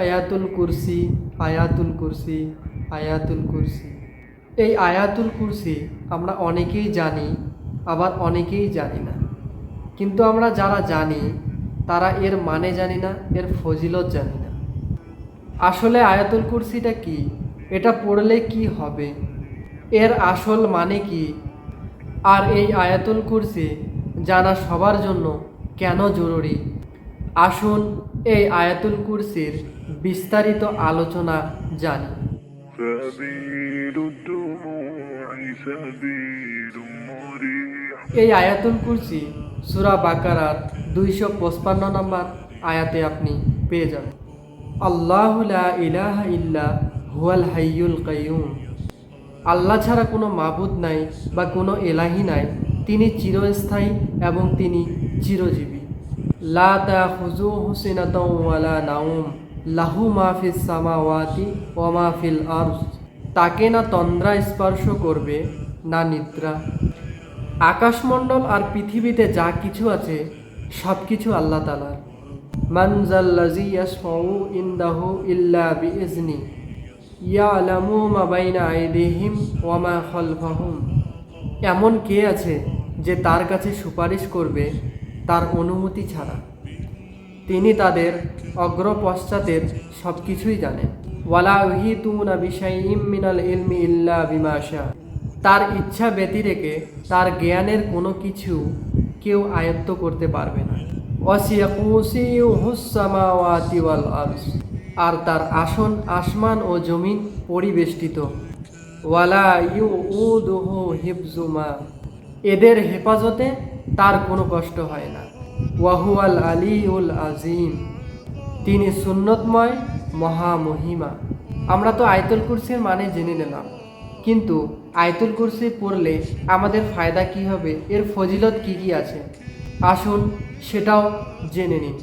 আয়াতুল কুরসি, আয়াতুল কুরসি, আয়াতুল কুরসি। এই আয়াতুল কুরসি আমরা অনেকেই জানি, আবার অনেকেই জানি না। কিন্তু আমরা যারা জানি তারা এর মানে জানি না, এর ফজিলত জানি না। আসলে আয়াতুল কুরসিটা কি? এটা পড়লে কি হবে? এর আসল মানে কি? আর এই আয়াতুল কুরসি জানা সবার জন্য কেন জরুরি? আসুন এই আয়াতুল কুরসির বিস্তারিত আলোচনা জানি। سبيل الدموع سبيل مريح এই আয়াতুল কুরসি সূরা বাকারার 255 নম্বর আয়াতে আপনি পেয়ে যাবেন। আল্লাহু লা ইলাহা ইল্লা হুয়াল হাইয়ুল কাইয়ুম। আল্লাহ ছাড়া কোনো মাবুদ নাই বা কোনো এলাহি নাই, তিনি চিরস্থায়ী এবং তিনি চিরজীবী। লা তাখুযুহু সিনাতুন ওয়ালা নাওম লাহু মা ফিস সামাওয়াতি ওয়া মা ফিল আরদ। তাকে না তন্দ্রা স্পর্শ করবে না নিদ্রা। আকাশমণ্ডল আর পৃথিবীতে যা কিছু আছে সব কিছু আল্লাহ তাআলার। মান যাল্লাযী ইয়াশফাউ ইনদাহু ইল্লা বিইজনি ইয়ালামু মা বাইনা আইদিহিম ওয়া মা খালফাহুম। এমন কে আছে যে তার কাছে সুপারিশ করবে তার অনুমতি ছাড়া? তিনি তাদের অগ্রপশ্চাতের সব কিছুই জানেন। ওয়ালা ইউহিতুনা বিশাইইম মিনাল ইলমি ইল্লা বিমা শা। তার ইচ্ছা ব্যতিরেকে তার জ্ঞানের কোনো কিছু কেউ আয়ত্ত করতে পারবে না। ওয়াসিয়া কুরসিয়ুহুস সামাওয়াতি ওয়াল আরদ। আর তার আসন আসমান ও জমিন পরিবেষ্টিত। ওয়ালা ইউউদুহু হিফজুমা। এদের হেফাজতে তার কোনো কষ্ট হয় না। ওয়াহুয়াল আলিউল আজিম। তিনি সুন্নতময় মহামহিমা। আমরা তো আয়াতুল কুরসির মানে জেনে নিলাম, কিন্তু আয়াতুল কুরসি পড়লে আমাদের ফায়দা কি হবে, এর ফজিলত কি কি আছে, আসুন সেটাও জেনে নিন।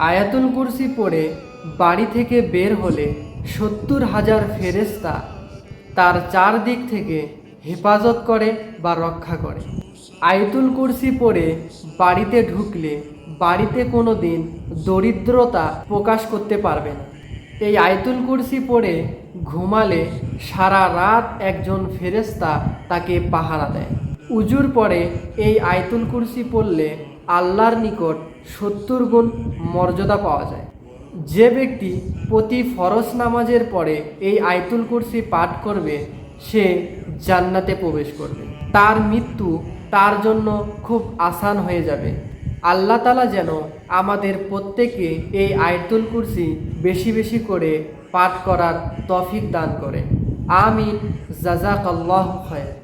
আয়াতুল কুরসি পড়ে বাড়ি থেকে বের হলে 70,000 ফেরেশতা তার চারদিক থেকে হেফাজত করে বা রক্ষা করে। আয়াতুল কুরসি পড়ে বাড়িতে ঢুকলে বাড়িতে কোনো দিন দরিদ্রতা প্রকাশ করতে পারবে না। এই আয়াতুল কুরসি পড়ে ঘুমালে সারা রাত একজন ফেরেশতা তাকে পাহারা দেয়। উজুর পরে এই আয়াতুল কুরসি পড়লে আল্লাহর নিকট 70 গুণ মর্যাদা পাওয়া যায়। যে ব্যক্তি প্রতি ফরজ নামাজের পরে এই আয়াতুল কুরসি পাঠ করবে সে জান্নাতে প্রবেশ করবে। তার মৃত্যু তার জন্য খুব আসান হয়ে যাবে। আল্লাহ তাআলা যেন আমাদের প্রত্যেকে এই আয়াতুল কুরসি বেশি বেশি করে পাঠ করার তৌফিক দান করে। আমিন। জাযাকাল্লাহু খায়র।